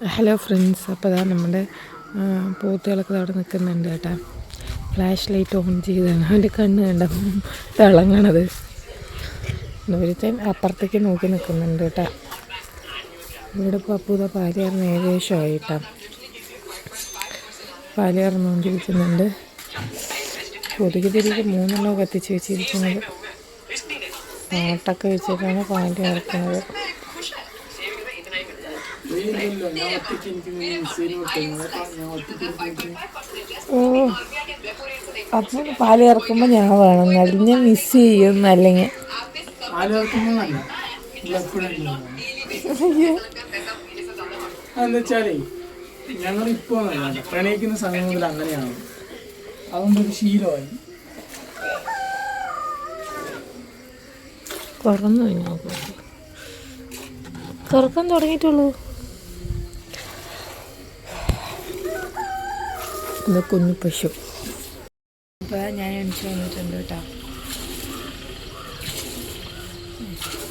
Hello friends, അപ്പോൾ അതാ നമ്മുടെ പോത്തുകളൊക്കെ അവിടെ നിൽക്കുന്നുണ്ട് കേട്ടോ. ഫ്ലാഷ് ലൈറ്റ് ഓൺ ചെയ്താണ്, അവൻ്റെ കണ്ണ് കണ്ട തിളങ്ങണത്. ഒരുത്തൻ അപ്പുറത്തേക്ക് നോക്കി നിൽക്കുന്നുണ്ട് കേട്ടോ. ഇവിടെ പപ്പൂത പാല് കറന്ന് ഏകദേശമായി കേട്ടോ. പാല് കറന്നുകൊണ്ടിരിക്കുന്നുണ്ട്. കൊതുക് തിരികെ 3 കത്തിച്ച് വെച്ചിരിക്കുന്നത്. ആട്ടൊക്കെ വെച്ചിട്ടാണ് പാല് കറക്കുന്നത്. ഓ, അപ്പം പാല് കറക്കുമ്പോൾ ഞാൻ വേണം, ഞാൻ മിസ് ചെയ്യും. അല്ലെങ്കിൽ എന്താ വെച്ചാലേ ഞങ്ങളിപ്പോ പ്രണയിക്കുന്ന സമയം മുതൽ അങ്ങനെയാണ്. അതുകൊണ്ടൊരു ശീലമായി. കറക്കാൻ തുടങ്ങിയിട്ടുള്ളൂ. ഇത് കുഞ്ഞു പശു. അപ്പോൾ ഞാൻ എണിച്ച് വന്നിട്ടുണ്ട് കേട്ടോ.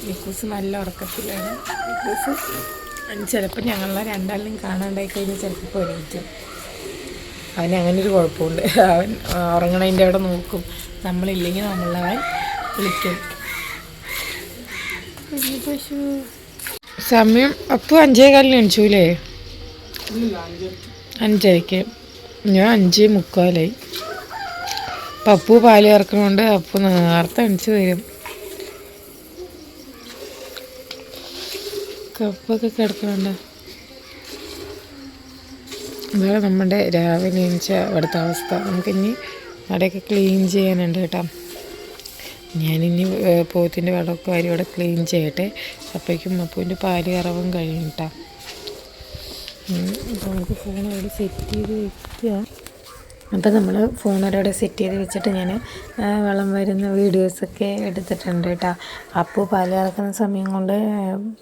വിക്കൂസ് നല്ല ഉറക്കത്തിലാണ്. വിക്കൂസ് ചിലപ്പോൾ ഞങ്ങളെ രണ്ടാളിനും കാണാണ്ടായി കഴിഞ്ഞാൽ ചിലപ്പോൾ എണീക്കും. അവന് അങ്ങനൊരു കുഴപ്പമുണ്ട്. അവൻ ഉറങ്ങണതിൻ്റെ അവിടെ നോക്കും. നമ്മളില്ലെങ്കിൽ നമ്മളവൻ വിളിക്കും. കുഞ്ഞു പശു. സമയം അപ്പോൾ 5:15 എണിച്ചൂലേ? 5:30. ഞാൻ 5:45. പപ്പു പാല് കറക്കണോണ്ട് അപ്പു നേരത്തെ എണിച്ച് തരും. കപ്പൊക്കെ കിടക്കണുണ്ട്. ഇതാണ് നമ്മുടെ രാവിലെ എണിച്ച അവിടുത്തെ അവസ്ഥ. നമുക്കിനി അവിടെയൊക്കെ ക്ലീൻ ചെയ്യാനുണ്ട് കേട്ടോ. ഞാനിനി പോത്തിൻ്റെ വെള്ളമൊക്കെ വാരി ഇവിടെ ക്ലീൻ ചെയ്യട്ടെ. അപ്പോഴേക്കും അപ്പൂൻ്റെ പാല് കറവും കഴിയും കേട്ടോ. അപ്പോൾ നമുക്ക് ഫോൺ അവിടെ സെറ്റ് ചെയ്ത് വയ്ക്കുക. അപ്പോൾ നമ്മൾ ഫോൺ അവിടെ സെറ്റ് ചെയ്ത് വെച്ചിട്ട് ഞാൻ വെള്ളം വരുന്ന വീഡിയോസൊക്കെ എടുത്തിട്ടുണ്ട് കേട്ടോ. അപ്പോൾ പാല് കറക്കുന്ന സമയം കൊണ്ട്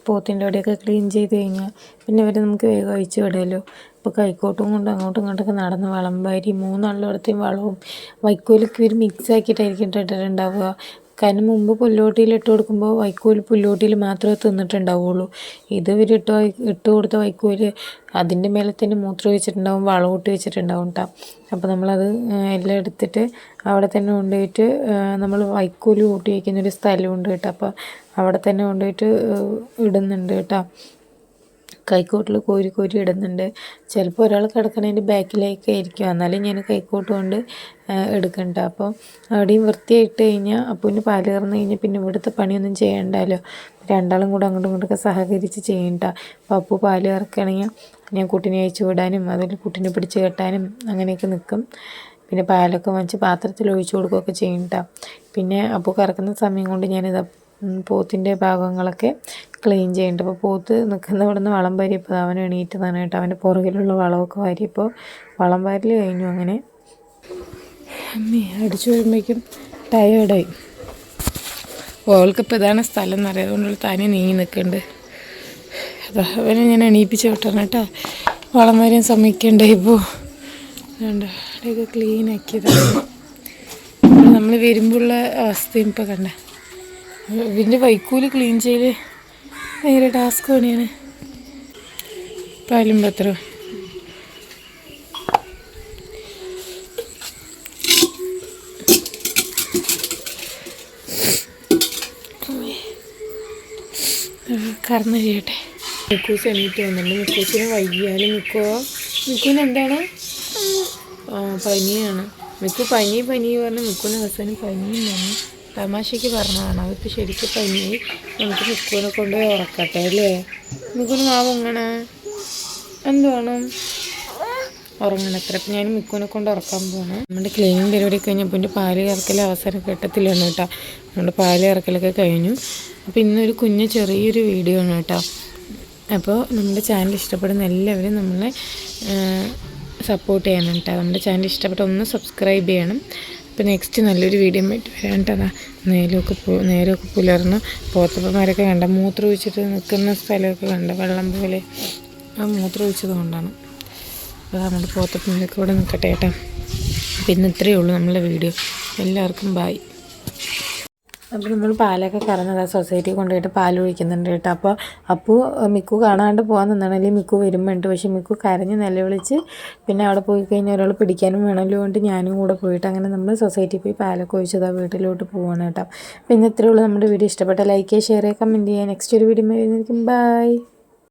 പോത്തിൻ്റെ അവിടെയൊക്കെ ക്ലീൻ ചെയ്ത് കഴിഞ്ഞാൽ പിന്നെ ഇവർ നമുക്ക് വേഗം അഴിച്ചു വിടുമല്ലോ. ഇപ്പോൾ കൈക്കോട്ടും കൊണ്ട് അങ്ങോട്ടും ഇങ്ങോട്ടൊക്കെ നടന്ന് വളം വാരി 3 ആളിടത്തെയും വളവും വൈക്കോലൊക്കെ ഇവർ മിക്സ് ആക്കിയിട്ടായിരിക്കും ഇട്ടിട്ടുണ്ടാവുക. കാരണം മുമ്പ് പുല്ലോട്ടിയിൽ ഇട്ട് കൊടുക്കുമ്പോൾ വൈക്കോൽ പുല്ലോട്ടിയിൽ മാത്രമേ തിന്നിട്ടുണ്ടാവുള്ളൂ. ഇത് ഇവർ ഇട്ട് കൊടുത്ത വൈക്കോൽ അതിൻ്റെ മേലെ തന്നെ മൂത്രം വെച്ചിട്ടുണ്ടാവും, വളമിട്ട് വെച്ചിട്ടുണ്ടാവും കേട്ടോ. അപ്പോൾ നമ്മളത് എല്ലാം എടുത്തിട്ട് അവിടെ തന്നെ കൊണ്ടുപോയിട്ട് നമ്മൾ വൈക്കോൽ കൂട്ടി വയ്ക്കുന്നൊരു സ്ഥലമുണ്ട് കേട്ടോ. അപ്പോൾ അവിടെ തന്നെ കൊണ്ടുപോയിട്ട് ഇടുന്നുണ്ട് കേട്ടോ. കൈക്കോട്ടിൽ കോരി കോരി ഇടുന്നുണ്ട്. ചിലപ്പോൾ ഒരാൾ കിടക്കണതിൻ്റെ ബാക്കിലേക്ക് ആയിരിക്കും, എന്നാലും ഞാൻ കൈക്കോട്ട് കൊണ്ട് എടുക്കണ്ട. അപ്പോൾ അവിടെയും വൃത്തിയായിട്ട് കഴിഞ്ഞാൽ അപ്പൂന് പാല് കറന്ന് കഴിഞ്ഞാൽ പിന്നെ ഇവിടുത്തെ പണിയൊന്നും ചെയ്യണ്ടല്ലോ. രണ്ടാളും കൂടെ അങ്ങോട്ടും ഇങ്ങോട്ടൊക്കെ സഹകരിച്ച് ചെയ്യണ്ട. അപ്പോൾ അപ്പു പാല് കറക്കുകയാണെങ്കിൽ ഞാൻ കുട്ടീനെ അയച്ചു വിടാനും അതിൽ കുട്ടീനെ പിടിച്ച് കെട്ടാനും അങ്ങനെയൊക്കെ നിൽക്കും. പിന്നെ പാലൊക്കെ വാങ്ങിച്ച് പാത്രത്തിൽ ഒഴിച്ചു കൊടുക്കുകയൊക്കെ ചെയ്യണ്ട. പിന്നെ അപ്പു കറക്കുന്ന സമയം കൊണ്ട് ഞാനിത് പോത്തിൻ്റെ ഭാഗങ്ങളൊക്കെ ക്ലീൻ ചെയ്യുന്നുണ്ട്. അപ്പോൾ പോത്ത് നിൽക്കുന്ന ഇവിടെ നിന്ന് വളം വാരിയപ്പോൾ അവൻ എണീറ്റതാണ് കേട്ടോ. അവൻ്റെ പുറകിലുള്ള വളമൊക്കെ വാരിയപ്പോൾ വളം വാരൽ കഴിഞ്ഞു. അങ്ങനെ അടിച്ചു വരുമ്പോഴേക്കും ടയേർഡായി. ഓൾക്കിപ്പോൾ ഇതാണ് സ്ഥലം എന്നറിയാം, അതുകൊണ്ടുള്ള താനെ നീങ്ങി നിൽക്കുന്നുണ്ട്. അതാ അവനെ ഞാൻ എണീപ്പിച്ച് വിട്ടാണ് കേട്ടോ. വളം വാരാൻ സമ്മതിക്കണ്ടേ. ഇപ്പോൾ വേണ്ട അവിടെയൊക്കെ ക്ലീൻ ആക്കിയതാണ്. നമ്മൾ വരുമ്പോഴുള്ള അവസ്ഥയും ഇപ്പോൾ കണ്ട. ഇതിൻ്റെ വൈക്കോല് ക്ലീൻ ചെയ്ത് ഭയങ്കര ടാസ്ക് പണിയാണ്. പാലും പത്രം കറന്ന് ചെയ്യട്ടെ. മിക്കൂസ് എണീറ്റ് വന്നിട്ടുണ്ട്. മിക്കൂസിന് വൈകിയാലും മിക്കൂന് എന്താണ് പനിയാണ്. മിക്കു പനി പറഞ്ഞ് മിക്കുവിന് അവസാനം പനിയും വന്നു. തമാശയ്ക്ക് പറഞ്ഞതാണ്. അതിപ്പോൾ ശരിക്കും പനിയായി. നമുക്ക് മിക്കുവിനെ കൊണ്ടുപോയി ഉറക്കട്ടെ അല്ലേ? മിക്കുവിന് മാവ് ഉറങ്ങണേ, എന്ത് വേണം? ഉറങ്ങണത്ര. അപ്പം ഞാൻ മിക്കുവിനെ കൊണ്ട് ഉറക്കാൻ പോകണം. നമ്മുടെ ക്ലീനിങ് പരിപാടി കഴിഞ്ഞപ്പോൾ എൻ്റെ പാല് കറക്കൽ അവസരം ഘട്ടത്തിലാണ് കേട്ടോ. നമ്മുടെ പാല് കറക്കലൊക്കെ കഴിഞ്ഞു. അപ്പോൾ ഇന്നൊരു ചെറിയൊരു വീഡിയോ ആണ് കേട്ടോ. അപ്പോൾ നമ്മുടെ ചാനൽ ഇഷ്ടപ്പെടുന്ന എല്ലാവരും നമ്മളെ സപ്പോർട്ട് ചെയ്യണം കേട്ടോ. നമ്മുടെ ചാനൽ ഇഷ്ടപ്പെട്ട ഒന്ന് സബ്സ്ക്രൈബ് ചെയ്യണം. അപ്പോൾ നെക്സ്റ്റ് നല്ലൊരു വീഡിയോ ആയിട്ട് വരാൻ കേട്ടോ. നേരമൊക്കെ പുലർന്ന് പോത്തപ്പന്മാരൊക്കെ കണ്ട മൂത്രം ഒഴിച്ചിട്ട് നിൽക്കുന്ന സ്ഥലമൊക്കെ കണ്ട വെള്ളം പോലെ. ആ മൂത്രം ഒഴിച്ചത് കൊണ്ടാണ്. അപ്പോൾ നമ്മുടെ പോത്തപ്പന്മാരൊക്കെ ഇവിടെ നിൽക്കട്ടെ കേട്ടോ. അപ്പോൾ ഇന്ന് ഇത്രയേ ഉള്ളൂ നമ്മളെ വീഡിയോ. എല്ലാവർക്കും ബായ്. അപ്പോൾ നമ്മൾ പാലൊക്കെ കറന്നത് ആ സൊസൈറ്റി കൊണ്ടുപോയിട്ട് പാൽ ഒഴിക്കുന്നുണ്ട് കേട്ടോ. അപ്പോൾ മിക്കു കാണാണ്ട് പോകാൻ നിന്നാണ്, അല്ലെങ്കിൽ മിക്കു വരുമ്പോണ്ട്. പക്ഷേ മിക്കു കരഞ്ഞ് നിലവിളിച്ച് പിന്നെ അവിടെ പോയി കഴിഞ്ഞാൽ ഒരാൾ പിടിക്കാനും വേണമല്ലോ കൊണ്ട് ഞാനും കൂടെ പോയിട്ട് അങ്ങനെ നമ്മൾ സൊസൈറ്റി പോയി പാലൊക്കെ ഒഴിച്ചത് ആ വീട്ടിലോട്ട് പോവാണ് കേട്ടോ. അപ്പോൾ ഇന്ന് ഇത്രയേ ഉള്ളൂ നമ്മുടെ വീഡിയോ. ഇഷ്ടപ്പെട്ട ലൈക്ക് ചെയ്യുക, ഷെയർ ചെയ്യുക, കമൻറ്റ് ചെയ്യുക. നെക്സ്റ്റ് ഒരു വീഡിയോ ആയിരിക്കും. ബൈ.